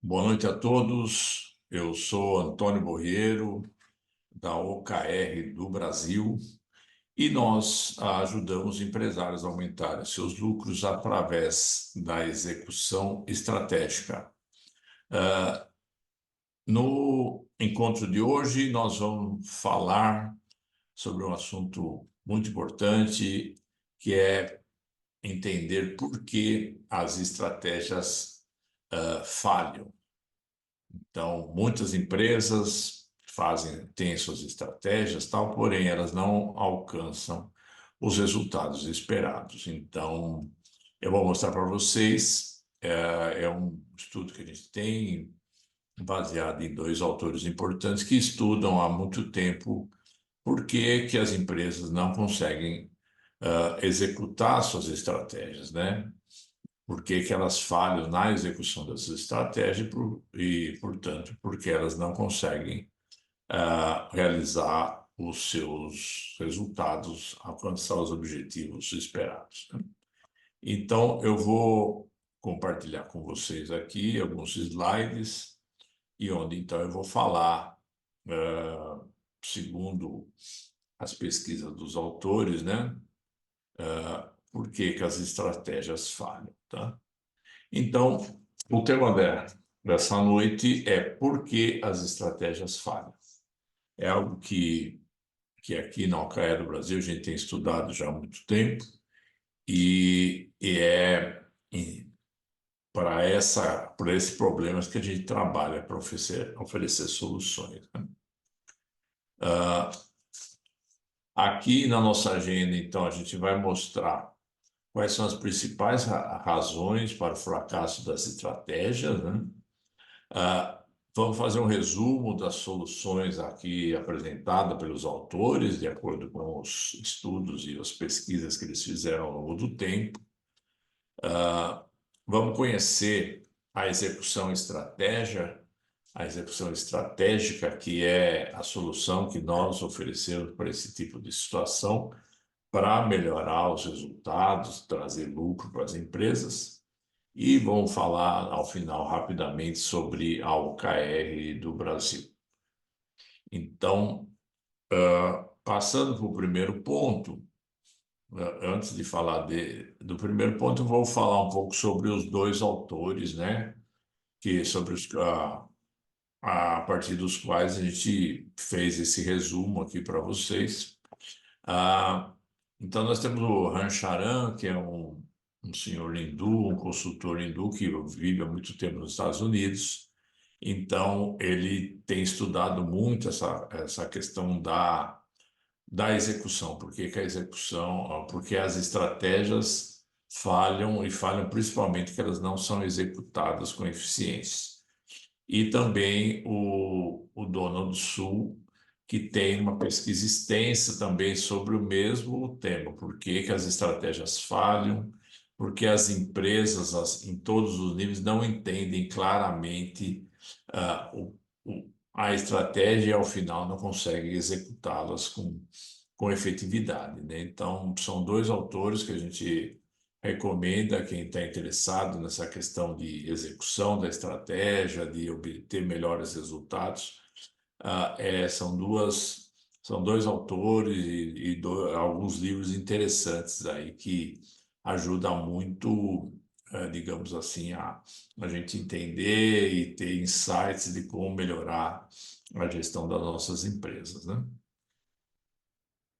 Boa noite a todos. Eu sou Antônio Borreiro, da OKR do Brasil, e nós ajudamos empresários a aumentarem seus lucros através da execução estratégica. No encontro de hoje, nós vamos falar sobre um assunto muito importante, que é entender por que as estratégias falham. Então, muitas empresas têm suas estratégias, tal, porém elas não alcançam os resultados esperados. Então, eu vou mostrar para vocês, é um estudo que a gente tem baseado em dois autores importantes que estudam há muito tempo por que que as empresas não conseguem executar suas estratégias, né? Por que que elas falham na execução dessas estratégias portanto, porque elas não conseguem realizar os seus resultados, alcançar os objetivos esperados, né? Então, eu vou compartilhar com vocês aqui alguns slides e onde, então, eu vou falar, segundo as pesquisas dos autores, né, por que que as estratégias falham, tá? Então, o tema dessa noite é por que as estratégias falham. É algo que aqui na OKR do Brasil a gente tem estudado já há muito tempo e para esse problema que a gente trabalha para oferecer soluções, né? Aqui na nossa agenda, então, a gente vai mostrar quais são as principais razões para o fracasso das estratégias, né? Ah, Vamos fazer um resumo das soluções aqui apresentadas pelos autores, de acordo com os estudos e as pesquisas que eles fizeram ao longo do tempo. Vamos conhecer a execução estratégica, que é a solução que nós oferecemos para esse tipo de situação, para melhorar os resultados, trazer lucro para as empresas. E vamos falar, ao final, rapidamente sobre a OKR do Brasil. Então, passando para o primeiro ponto, antes de falar do primeiro ponto, eu vou falar um pouco sobre os dois autores, né? A partir dos quais a gente fez esse resumo aqui para vocês. Ah, então, nós temos o Rancharan, que é um senhor hindu, um consultor hindu que vive há muito tempo nos Estados Unidos. Então, ele tem estudado muito essa questão da execução. Por que que a execução, porque as estratégias falham e falham principalmente que elas não são executadas com eficiência. E também o Donald Sul, que tem uma pesquisa extensa também sobre o mesmo tema, por que que as estratégias falham, porque as empresas em todos os níveis não entendem claramente a estratégia e ao final não conseguem executá-las com efetividade, né? Então, são dois autores que a gente recomenda a quem está interessado nessa questão de execução da estratégia, de obter melhores resultados. São dois autores e alguns livros interessantes aí que ajudam muito, digamos assim, a gente entender e ter insights de como melhorar a gestão das nossas empresas, né?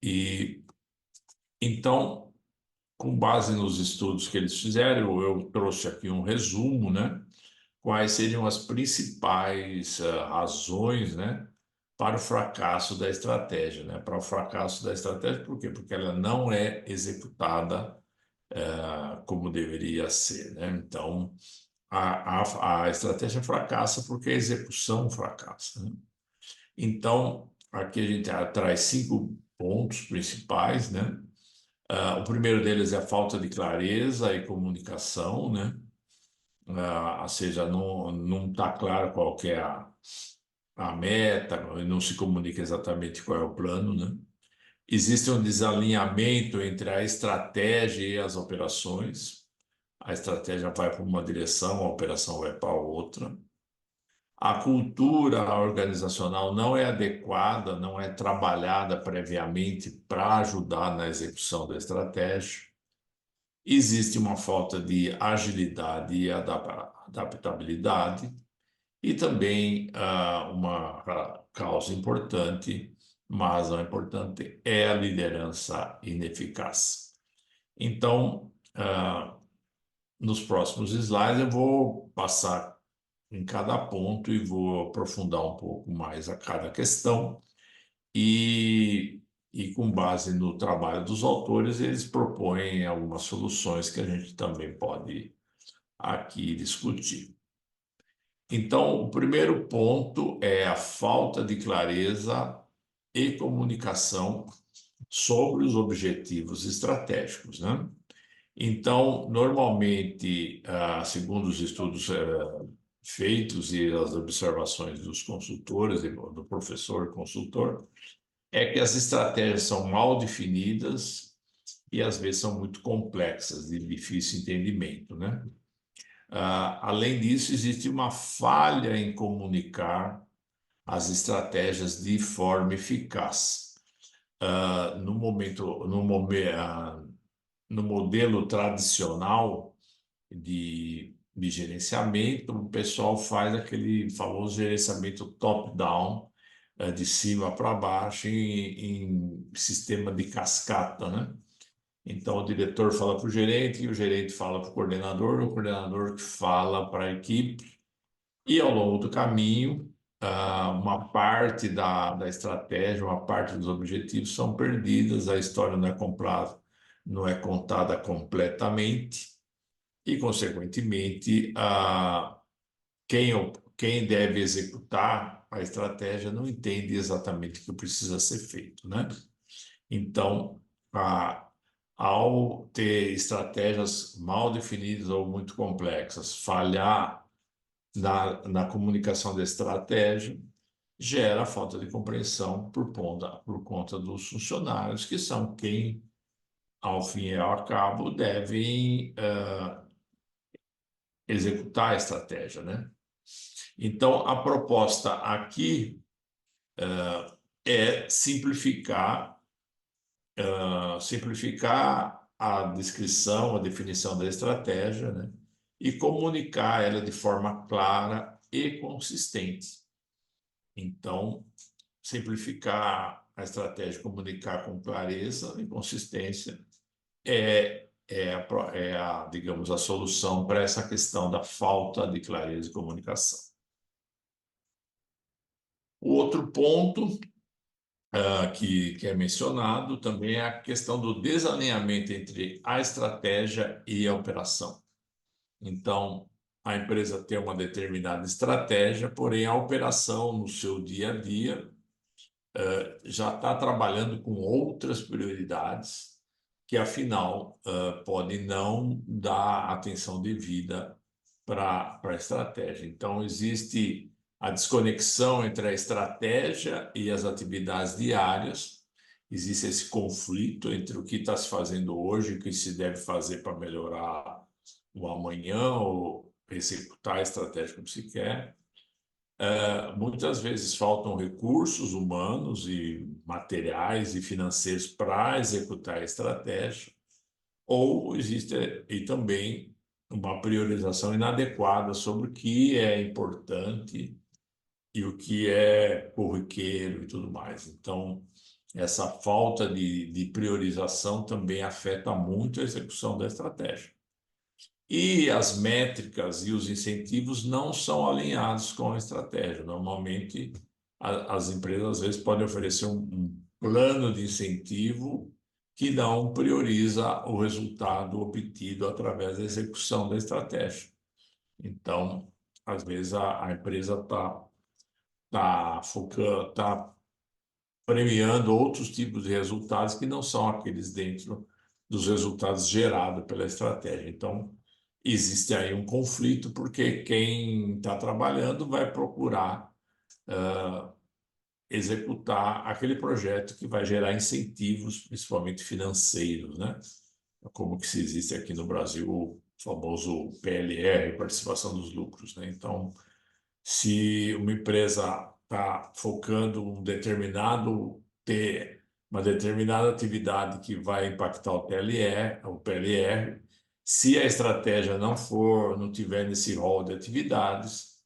E então, com base nos estudos que eles fizeram, eu trouxe aqui um resumo, né? Quais seriam as principais razões, né, para o fracasso da estratégia, né? Para o fracasso da estratégia, por quê? Porque ela não é executada como deveria ser, né? Então, a estratégia fracassa porque a execução fracassa, né? Então, aqui a gente traz cinco pontos principais, né? O primeiro deles é a falta de clareza e comunicação, né? Ou seja, não está claro qual que é a meta, não se comunica exatamente qual é o plano, né? Existe um desalinhamento entre a estratégia e as operações. A estratégia vai para uma direção, a operação vai para outra. A cultura organizacional não é adequada, não é trabalhada previamente para ajudar na execução da estratégia. Existe uma falta de agilidade e adaptabilidade, e também uma causa importante, mas não importante, é a liderança ineficaz. Então, nos próximos slides, eu vou passar em cada ponto e vou aprofundar um pouco mais a cada questão. E com base no trabalho dos autores, eles propõem algumas soluções que a gente também pode aqui discutir. Então, o primeiro ponto é a falta de clareza e comunicação sobre os objetivos estratégicos, né? Então, normalmente, segundo os estudos feitos e as observações dos consultores, do professor consultor, é que as estratégias são mal definidas e às vezes são muito complexas, de difícil entendimento, né? Além disso, existe uma falha em comunicar as estratégias de forma eficaz. No modelo tradicional de gerenciamento, o pessoal faz aquele famoso gerenciamento top-down, de cima para baixo, em sistema de cascata, né? Então, o diretor fala para o gerente, e o gerente fala para o coordenador que fala para a equipe, e ao longo do caminho, uma parte da estratégia, uma parte dos objetivos são perdidas, a história não é contada completamente, e, consequentemente, quem, quem deve executar a estratégia não entende exatamente o que precisa ser feito, né? Então, a, ao ter estratégias mal definidas ou muito complexas, falhar na comunicação da estratégia, gera falta de compreensão por conta dos funcionários, que são quem, ao fim e ao cabo, devem executar a estratégia, né? Então, a proposta aqui é simplificar a descrição, a definição da estratégia, né? E comunicar ela de forma clara e consistente. Então, simplificar a estratégia, comunicar com clareza e consistência digamos, a solução para essa questão da falta de clareza e comunicação. O outro ponto que é mencionado também é a questão do desalinhamento entre a estratégia e a operação. Então, a empresa tem uma determinada estratégia, porém a operação no seu dia a dia já está trabalhando com outras prioridades que, afinal, podem não dar atenção devida para a estratégia. Então, existe a desconexão entre a estratégia e as atividades diárias, existe esse conflito entre o que está se fazendo hoje e o que se deve fazer para melhorar o amanhã ou executar a estratégia como se quer. Muitas vezes faltam recursos humanos e materiais e financeiros para executar a estratégia, ou existe e também uma priorização inadequada sobre o que é importante e o que é corriqueiro e tudo mais. Então, essa falta de priorização também afeta muito a execução da estratégia. E as métricas e os incentivos não são alinhados com a estratégia. Normalmente, as empresas às vezes podem oferecer um plano de incentivo que não prioriza o resultado obtido através da execução da estratégia. Então, às vezes a empresa tá premiando outros tipos de resultados que não são aqueles dentro dos resultados gerados pela estratégia. Então, existe aí um conflito, porque quem está trabalhando vai procurar executar aquele projeto que vai gerar incentivos, principalmente financeiros, né? Como que se existe aqui no Brasil o famoso PLR, participação dos lucros, né? Então, Se uma empresa está focando ter uma determinada atividade que vai impactar o PLR, se a estratégia não tiver nesse rol de atividades,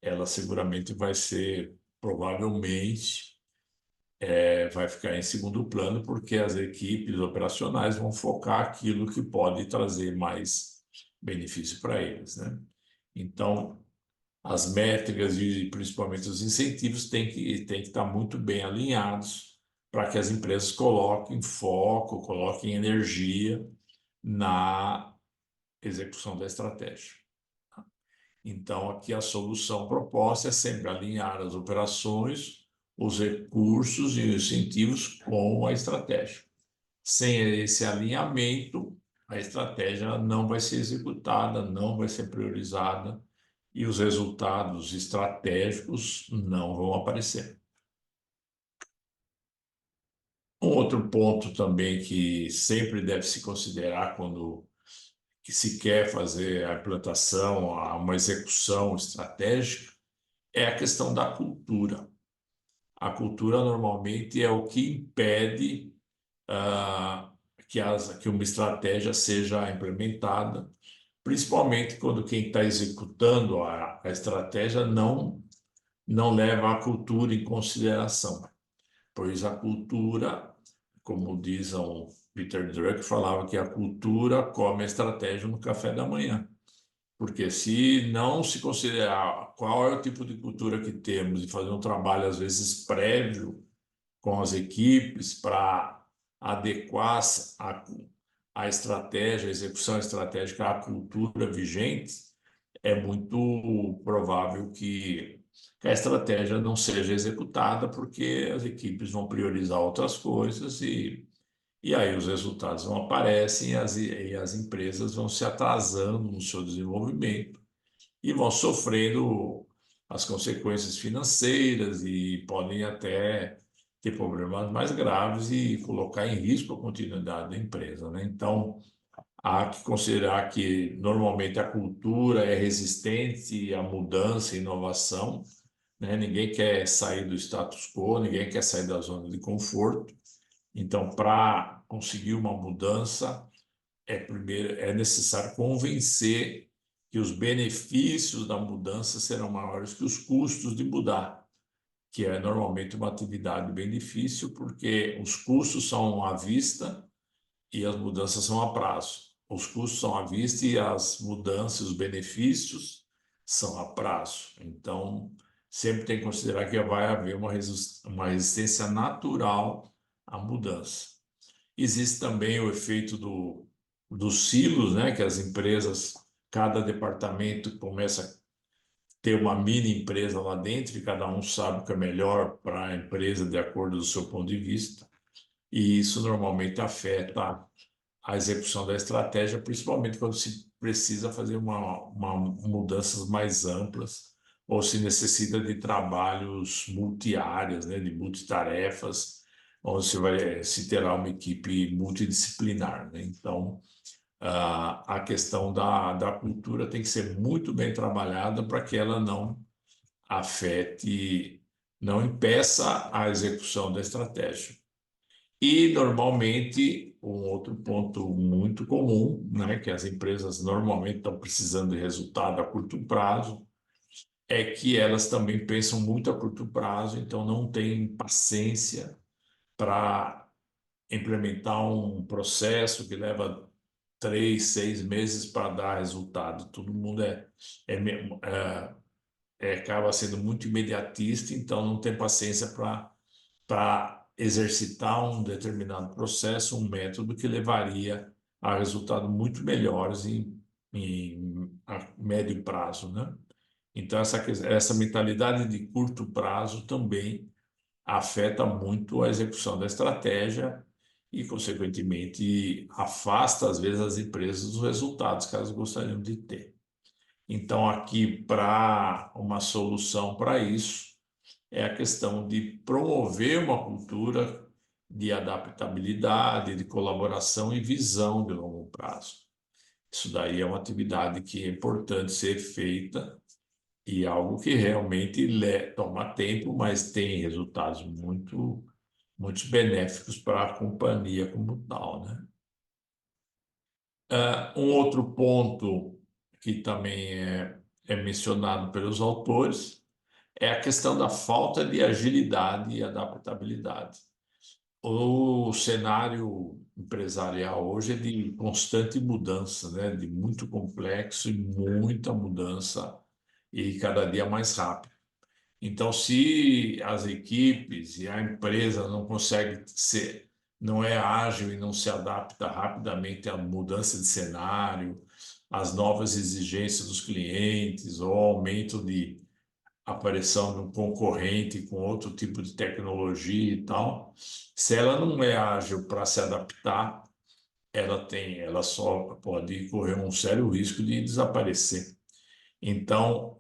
ela seguramente vai ser, provavelmente, vai ficar em segundo plano, porque as equipes operacionais vão focar aquilo que pode trazer mais benefício para eles, né? Então, as métricas e principalmente os incentivos têm que estar muito bem alinhados para que as empresas coloquem foco, coloquem energia na execução da estratégia. Então, aqui a solução proposta é sempre alinhar as operações, os recursos e os incentivos com a estratégia. Sem esse alinhamento, a estratégia não vai ser executada, não vai ser priorizada e os resultados estratégicos não vão aparecer. Um outro ponto também que sempre deve se considerar quando que se quer fazer a implantação, uma execução estratégica, é a questão da cultura. A cultura normalmente é o que impede ah, que uma estratégia seja implementada, principalmente quando quem está executando a estratégia não leva a cultura em consideração, pois a cultura, como diz o Peter Drucker, falava que a cultura come a estratégia no café da manhã. Porque se não se considerar qual é o tipo de cultura que temos e fazer um trabalho, às vezes, prévio com as equipes para adequar a estratégia, a execução estratégica à cultura vigente, é muito provável que a estratégia não seja executada, porque as equipes vão priorizar outras coisas e aí os resultados não aparecem e as empresas vão se atrasando no seu desenvolvimento e vão sofrendo as consequências financeiras e podem até ter problemas mais graves e colocar em risco a continuidade da empresa, né? Então, há que considerar que normalmente a cultura é resistente à mudança e inovação, né? Ninguém quer sair do status quo, ninguém quer sair da zona de conforto. Então, para conseguir uma mudança, é necessário convencer que os benefícios da mudança serão maiores que os custos de mudar, que é normalmente uma atividade bem difícil, porque os custos são à vista e as mudanças são a prazo. Os custos são à vista e as mudanças, os benefícios são a prazo. Então, sempre tem que considerar que vai haver uma resistência natural à mudança. Existe também o efeito dos silos, né? Que as empresas, cada departamento começa a ter uma mini empresa lá dentro e cada um sabe o que é melhor para a empresa de acordo com o seu ponto de vista. E isso normalmente afeta a execução da estratégia, principalmente quando se precisa fazer uma mudanças mais amplas ou se necessita de trabalhos multiáreas, né, de multitarefas, onde se terá uma equipe multidisciplinar, né? Então, a questão da cultura tem que ser muito bem trabalhada para que ela não afete, não impeça a execução da estratégia. E, normalmente, um outro ponto muito comum, né, que as empresas normalmente estão precisando de resultado a curto prazo, é que elas também pensam muito a curto prazo, então não têm paciência para implementar um processo que leva 3, 6 meses para dar resultado. Todo mundo é, me- acaba sendo muito imediatista, então não tem paciência para exercitar um determinado processo, um método que levaria a resultados muito melhores a médio prazo, né? Então, essa mentalidade de curto prazo também afeta muito a execução da estratégia e, consequentemente, afasta, às vezes, as empresas dos resultados que elas gostariam de ter. Então, aqui, para uma solução para isso, é a questão de promover uma cultura de adaptabilidade, de colaboração e visão de longo prazo. Isso daí é uma atividade que é importante ser feita e algo que realmente toma tempo, mas tem resultados muito benéficos para a companhia como tal, né? Um outro ponto que também é mencionado pelos autores é a questão da falta de agilidade e adaptabilidade. O cenário empresarial hoje é de constante mudança, né? De muito complexo e muita mudança e cada dia mais rápido. Então, se as equipes e a empresa não consegue ser, não é ágil e não se adapta rapidamente à mudança de cenário, às novas exigências dos clientes, ou ao aumento de aparição de um concorrente com outro tipo de tecnologia e tal, se ela não é ágil para se adaptar, ela só pode correr um sério risco de desaparecer. Então,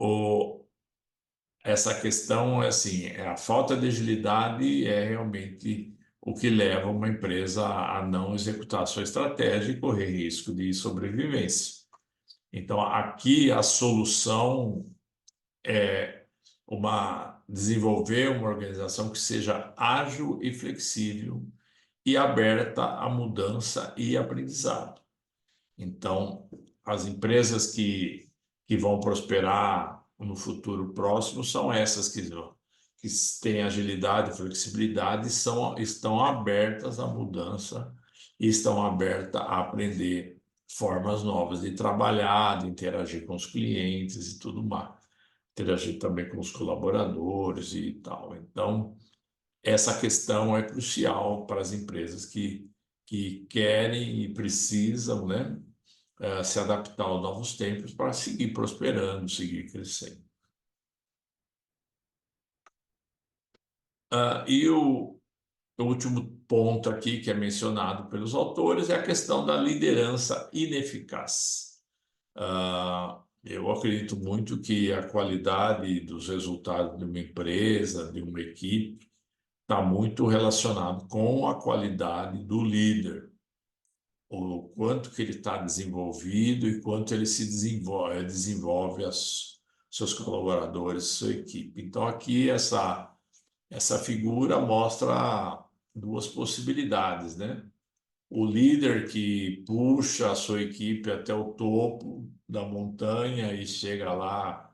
essa questão é assim, a falta de agilidade é realmente o que leva uma empresa a não executar a sua estratégia e correr risco de sobrevivência. Então, aqui a solução é desenvolver uma organização que seja ágil e flexível e aberta à mudança e aprendizado. Então, as empresas que vão prosperar no futuro próximo são essas que têm agilidade e flexibilidade, estão abertas à mudança e estão abertas a aprender formas novas de trabalhar, de interagir com os clientes e tudo mais. Interagir também com os colaboradores e tal. Então, essa questão é crucial para as empresas que querem e precisam, né, se adaptar aos novos tempos para seguir prosperando, seguir crescendo. O último ponto aqui que é mencionado pelos autores é a questão da liderança ineficaz. Eu acredito muito que a qualidade dos resultados de uma empresa, de uma equipe, está muito relacionado com a qualidade do líder, o quanto que ele está desenvolvido e quanto ele se desenvolve seus colaboradores, sua equipe. Então, aqui essa figura mostra duas possibilidades, né? O líder que puxa a sua equipe até o topo da montanha e chega lá,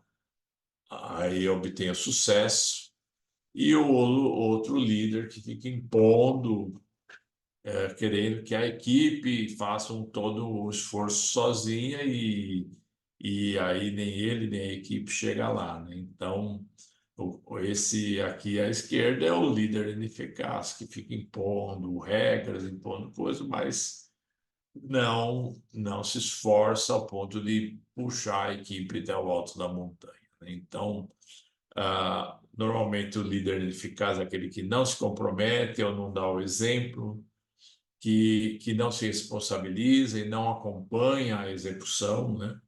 aí obtém o sucesso, e o outro líder que fica impondo, querendo que a equipe faça todo o esforço sozinha e aí nem ele nem a equipe chega lá, né? Então, esse aqui à esquerda é o líder ineficaz, que fica impondo regras, impondo coisas, mas não se esforça ao ponto de puxar a equipe até o alto da montanha, né? Então, normalmente o líder ineficaz é aquele que não se compromete ou não dá o exemplo, que não se responsabiliza e não acompanha a execução, né?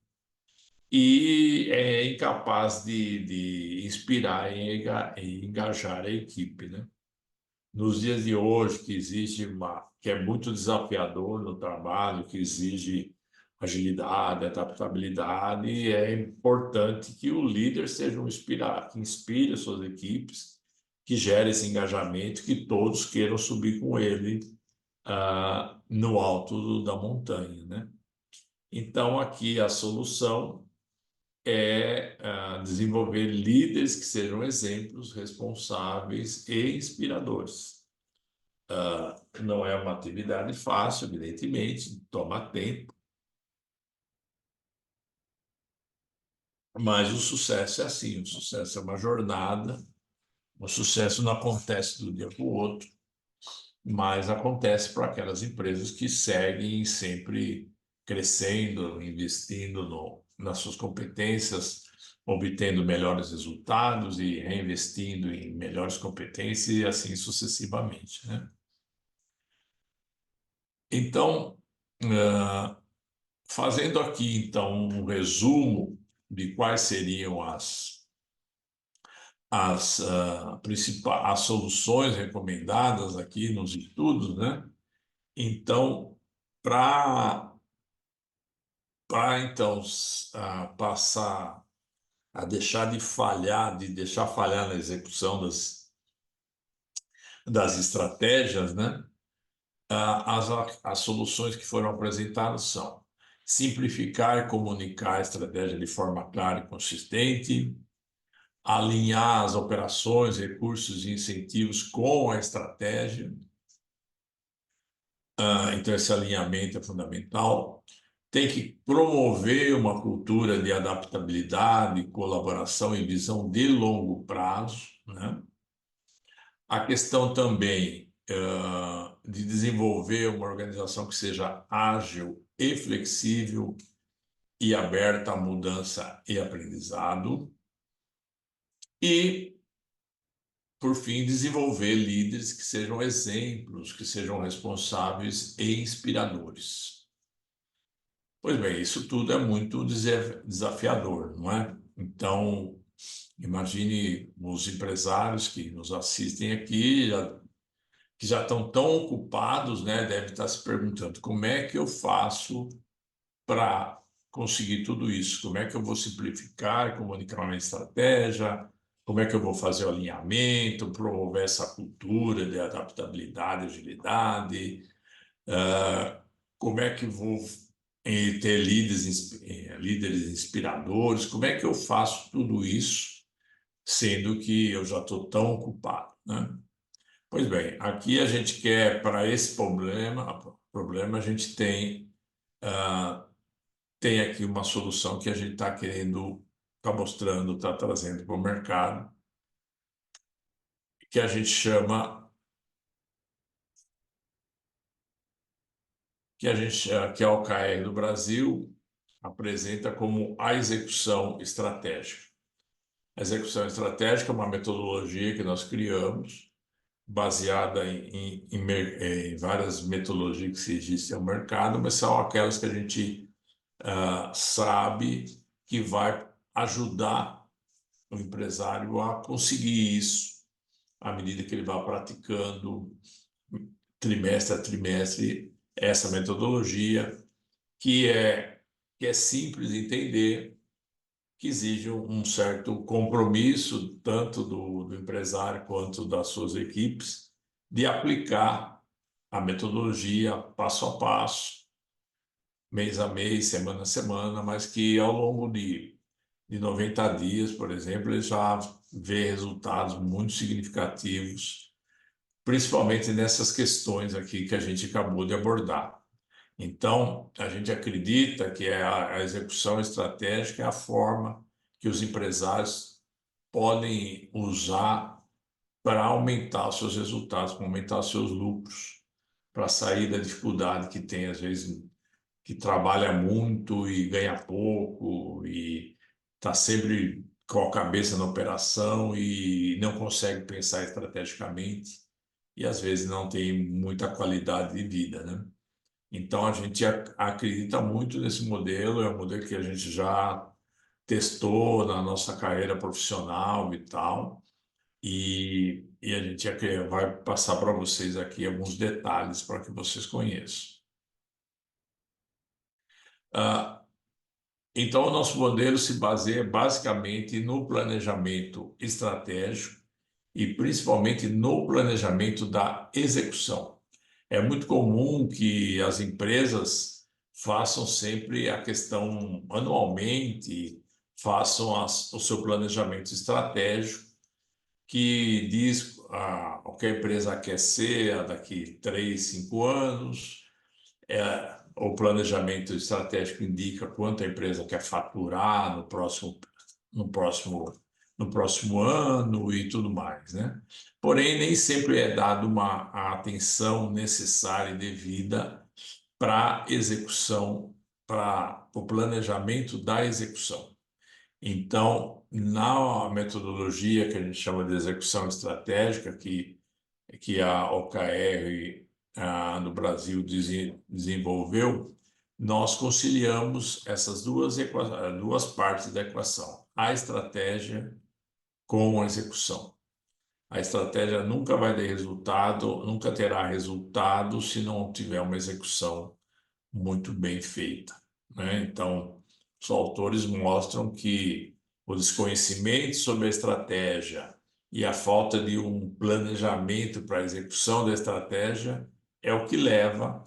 E é incapaz de inspirar e engajar a equipe, né? Nos dias de hoje, que é muito desafiador no trabalho, que exige agilidade, adaptabilidade, é importante que o líder seja que inspire suas equipes, que gere esse engajamento, que todos queiram subir com ele no alto da montanha, né? Então, aqui a solução é desenvolver líderes que sejam exemplos, responsáveis e inspiradores. Não é uma atividade fácil, evidentemente, toma tempo, mas o sucesso é assim, o sucesso é uma jornada, o sucesso não acontece do dia para o outro, mas acontece para aquelas empresas que seguem sempre crescendo, investindo nas suas competências, obtendo melhores resultados e reinvestindo em melhores competências e assim sucessivamente, né? Então, fazendo aqui então um resumo de quais seriam as soluções recomendadas aqui nos estudos, né? Então, para então passar a deixar de falhar, de deixar falhar na execução das estratégias, né? As soluções que foram apresentadas são simplificar e comunicar a estratégia de forma clara e consistente, alinhar as operações, recursos e incentivos com a estratégia. Então, esse alinhamento é fundamental. Tem que promover uma cultura de adaptabilidade, colaboração e visão de longo prazo, né? A questão também de desenvolver uma organização que seja ágil e flexível e aberta à mudança e aprendizado. E, por fim, desenvolver líderes que sejam exemplos, que sejam responsáveis e inspiradores. Pois bem, isso tudo é muito desafiador, não é? Então, imagine os empresários que nos assistem aqui, que já estão tão ocupados, né? Devem estar se perguntando como é que eu faço para conseguir tudo isso? Como é que eu vou simplificar e comunicar a minha estratégia? Como é que eu vou fazer o alinhamento, promover essa cultura de adaptabilidade, agilidade? Como é que vou ter líderes inspiradores? Como é que eu faço tudo isso, sendo que eu já estou tão ocupado, né? Pois bem, aqui a gente quer, para esse problema a gente tem aqui uma solução que a gente está querendo, está mostrando, está trazendo para o mercado, que a gente chama, que a OKR do Brasil apresenta como a execução estratégica. A execução estratégica é uma metodologia que nós criamos, baseada em várias metodologias que existem no mercado, mas são aquelas que a gente sabe que vai ajudar o empresário a conseguir isso à medida que ele vai praticando trimestre a trimestre essa metodologia que é simples de entender, que exige um certo compromisso tanto do empresário quanto das suas equipes de aplicar a metodologia passo a passo, mês a mês, semana a semana, mas que ao longo de 90 dias, por exemplo, ele já vê resultados muito significativos, principalmente nessas questões aqui que a gente acabou de abordar. Então, a gente acredita que a execução estratégica é a forma que os empresários podem usar para aumentar os seus resultados, para aumentar os seus lucros, para sair da dificuldade que tem, às vezes, que trabalha muito e ganha pouco e está sempre com a cabeça na operação e não consegue pensar estrategicamente e às vezes não tem muita qualidade de vida, né? Então a gente acredita muito nesse modelo, é um modelo que a gente já testou na nossa carreira profissional e tal, e a gente vai passar para vocês aqui alguns detalhes para que vocês conheçam. Ah, Então, o nosso modelo se baseia basicamente no planejamento estratégico e principalmente no planejamento da execução. É muito comum que as empresas façam sempre a questão anualmente, façam o seu planejamento estratégico, que diz o que a empresa quer ser daqui 3, 5 anos. O planejamento estratégico indica quanto a empresa quer faturar no próximo, no próximo ano e tudo mais, né? Porém, nem sempre é dado a atenção necessária e devida para a execução, para o planejamento da execução. Então, na metodologia que a gente chama de execução estratégica, que a OKR no Brasil desenvolveu, nós conciliamos essas duas partes da equação, a estratégia com a execução. A estratégia nunca vai ter resultado, nunca terá resultado se não tiver uma execução muito bem feita, né? Então, os autores mostram que o desconhecimento sobre a estratégia e a falta de um planejamento para a execução da estratégia é o que leva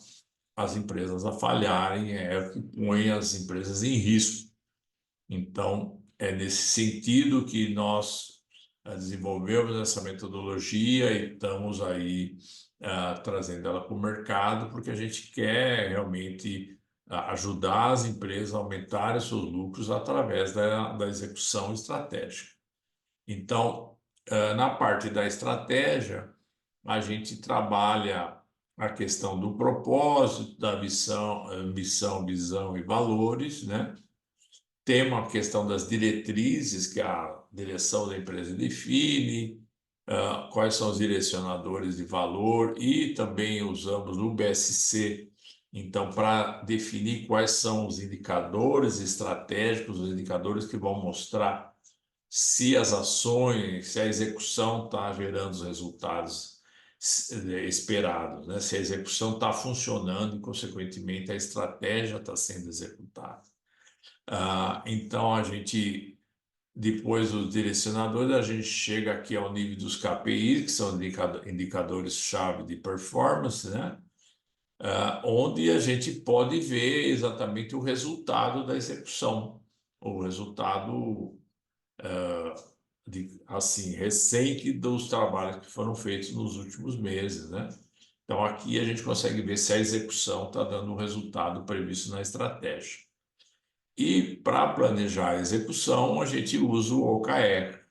as empresas a falharem, é o que põe as empresas em risco. Então, é nesse sentido que nós desenvolvemos essa metodologia e estamos aí trazendo ela para o mercado, porque a gente quer realmente ajudar as empresas a aumentarem seus lucros através da execução estratégica. Então, na parte da estratégia, a gente trabalha a questão do propósito, da missão, visão e valores, né? Tem uma questão das diretrizes que a direção da empresa define, quais são os direcionadores de valor e também usamos o BSC, então, para definir quais são os indicadores estratégicos, os indicadores que vão mostrar se as ações, se a execução está gerando os resultados esperados, né? Se a execução está funcionando e, consequentemente, a estratégia está sendo executada. Então, a gente, depois dos direcionadores, a gente chega aqui ao nível dos KPIs, que são indicadores-chave de performance, né? Onde a gente pode ver exatamente o resultado da execução, o resultado assim, recente dos trabalhos que foram feitos nos últimos meses, né? Então, aqui a gente consegue ver se a execução está dando o resultado previsto na estratégia. E para planejar a execução, a gente usa o OKR.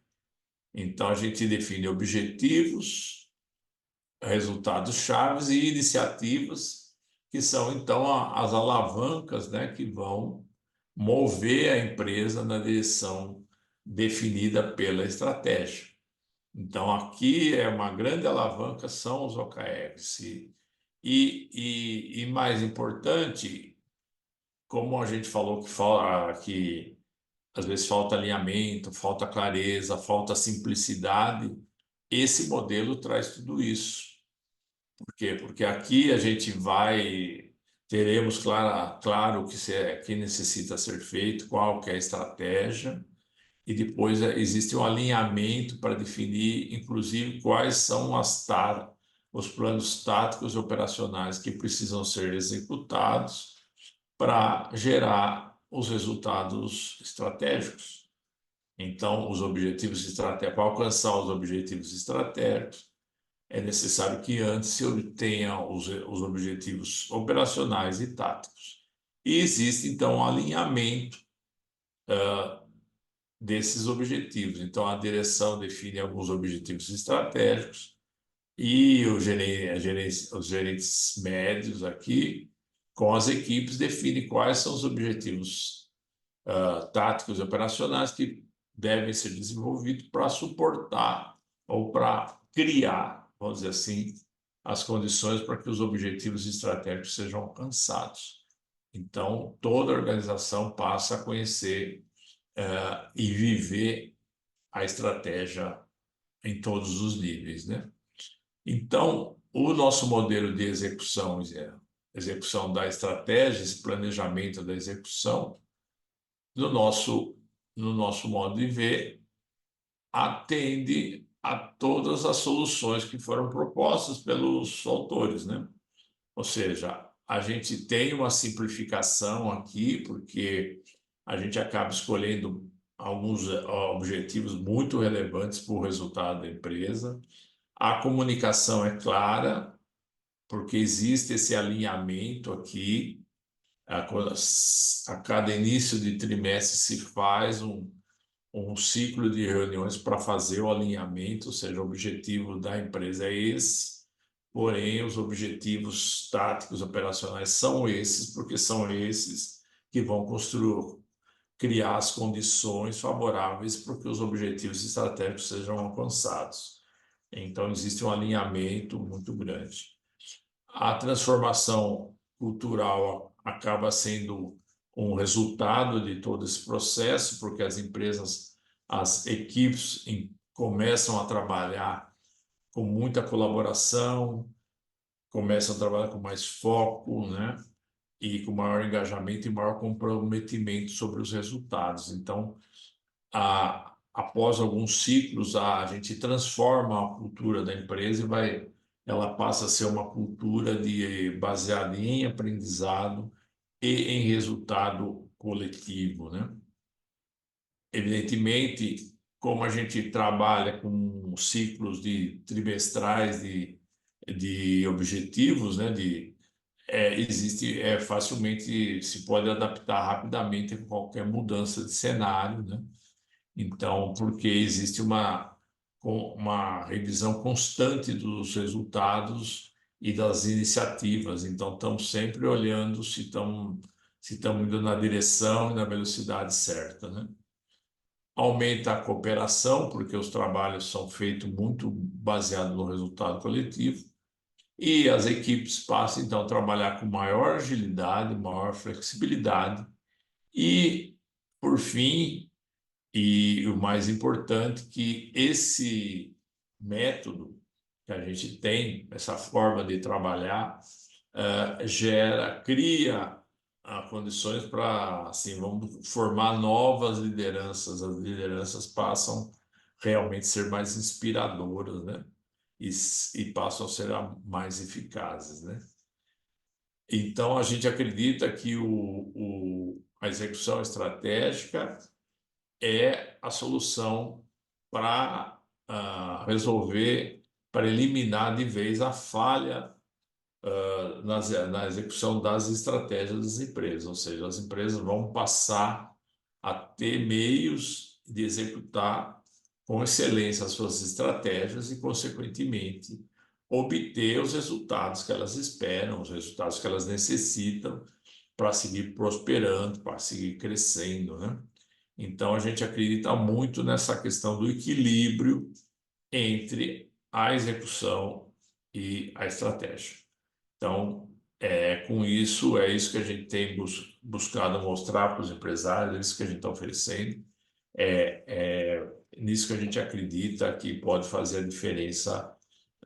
Então, a gente define objetivos, resultados chaves e iniciativas, que são, então, as alavancas, né, que vão mover a empresa na direção definida pela estratégia. Então, aqui é uma grande alavanca, são os OKRs. E mais importante, como a gente falou que às vezes falta alinhamento, falta clareza, falta simplicidade, esse modelo traz tudo isso. Por quê? Porque aqui a gente teremos claro o que necessita ser feito, qual que é a estratégia, e depois existe um alinhamento para definir, inclusive, quais são os planos táticos e operacionais que precisam ser executados para gerar os resultados estratégicos. Então, os objetivos estratégicos, para alcançar os objetivos estratégicos, é necessário que antes se tenha os objetivos operacionais e táticos. E existe, então, um alinhamento desses objetivos. Então, a direção define alguns objetivos estratégicos e os gerentes médios aqui, com as equipes, definem quais são os objetivos táticos e operacionais que devem ser desenvolvidos para suportar ou para criar, vamos dizer assim, as condições para que os objetivos estratégicos sejam alcançados. Então, toda a organização passa a conhecer e viver a estratégia em todos os níveis, né? Então, o nosso modelo de execução da estratégia, esse planejamento da execução, no nosso modo de ver, atende a todas as soluções que foram propostas pelos autores, né? Ou seja, a gente tem uma simplificação aqui, porque a gente acaba escolhendo alguns objetivos muito relevantes para o resultado da empresa. A comunicação é clara, porque existe esse alinhamento aqui. A cada início de trimestre se faz um ciclo de reuniões para fazer o alinhamento, ou seja, o objetivo da empresa é esse, porém os objetivos táticos operacionais são esses, porque são esses que vão criar as condições favoráveis para que os objetivos estratégicos sejam alcançados. Então, existe um alinhamento muito grande. A transformação cultural acaba sendo um resultado de todo esse processo, porque as equipes começam a trabalhar com muita colaboração, começam a trabalhar com mais foco, né? E com maior engajamento e maior comprometimento sobre os resultados. Então, após alguns ciclos, a gente transforma a cultura da empresa ela passa a ser uma cultura baseada em aprendizado e em resultado coletivo, né? Evidentemente, como a gente trabalha com ciclos de trimestrais de objetivos, né? Facilmente se pode adaptar rapidamente a qualquer mudança de cenário, né? Então, porque existe uma revisão constante dos resultados e das iniciativas. Então, estamos sempre olhando se estamos indo na direção e na velocidade certa, né? Aumenta a cooperação, porque os trabalhos são feitos muito baseados no resultado coletivo, e as equipes passam, então, a trabalhar com maior agilidade, maior flexibilidade, e, por fim, e o mais importante, que esse método que a gente tem, essa forma de trabalhar, cria condições para, assim, vamos formar novas lideranças. As lideranças passam realmente a ser mais inspiradoras, né? E passam a ser mais eficazes, né? Então, a gente acredita que a execução estratégica é a solução para resolver, para eliminar de vez a falha na execução das estratégias das empresas, ou seja, as empresas vão passar a ter meios de executar com excelência as suas estratégias e, consequentemente, obter os resultados que elas esperam, os resultados que elas necessitam para seguir prosperando, para seguir crescendo, né? Então, a gente acredita muito nessa questão do equilíbrio entre a execução e a estratégia. Então, com isso, é isso que a gente tem buscado mostrar para os empresários, é isso que a gente está oferecendo, nisso que a gente acredita que pode fazer a diferença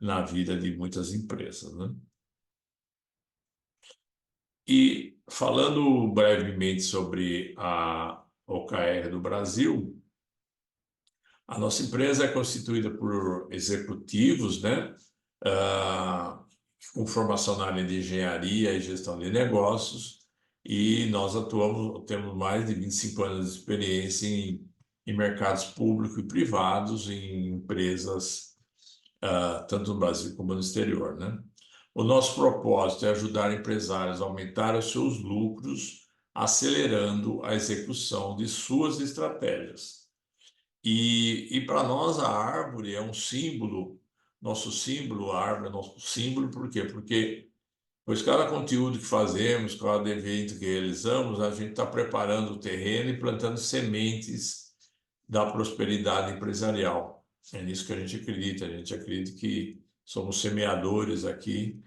na vida de muitas empresas, né? E falando brevemente sobre a OKR do Brasil, a nossa empresa é constituída por executivos, né? Ah, com formação na área de engenharia e gestão de negócios, e nós temos mais de 25 anos de experiência em mercados públicos e privados, em empresas, tanto no Brasil como no exterior, né? O nosso propósito é ajudar empresários a aumentar os seus lucros, acelerando a execução de suas estratégias. E para nós a árvore é um símbolo, nosso símbolo, a árvore é nosso símbolo, por quê? Porque pois cada conteúdo que fazemos, cada evento que realizamos, a gente está preparando o terreno e plantando sementes da prosperidade empresarial. É nisso que a gente acredita que somos semeadores aqui,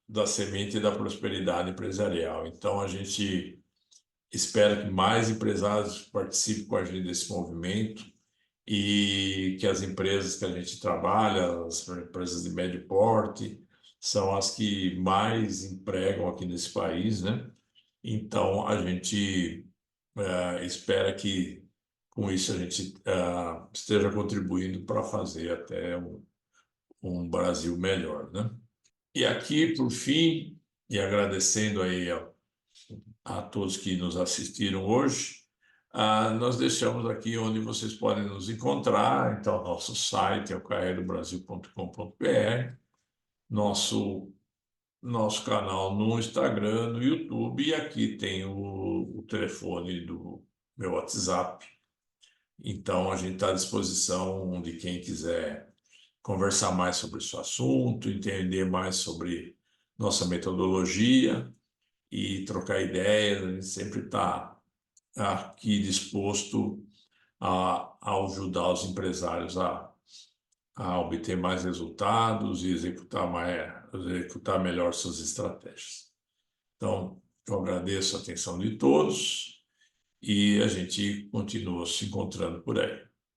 da semente da prosperidade empresarial. Então a gente espera que mais empresários participem com a gente desse movimento e que as empresas que a gente trabalha, as empresas de médio porte, são as que mais empregam aqui nesse país, né? Então, a gente espera que com isso a gente esteja contribuindo para fazer até um Brasil melhor, né? E aqui, por fim, e agradecendo aí a todos que nos assistiram hoje. Nós deixamos aqui onde vocês podem nos encontrar. Então, nosso site é o caedobrasil.com.br, nosso canal no Instagram, no YouTube, e aqui tem o telefone do meu WhatsApp. Então, a gente está à disposição de quem quiser conversar mais sobre esse assunto, entender mais sobre nossa metodologia e trocar ideias. A gente sempre está aqui disposto a ajudar os empresários a obter mais resultados e executar melhor suas estratégias. Então, eu agradeço a atenção de todos e a gente continua se encontrando por aí.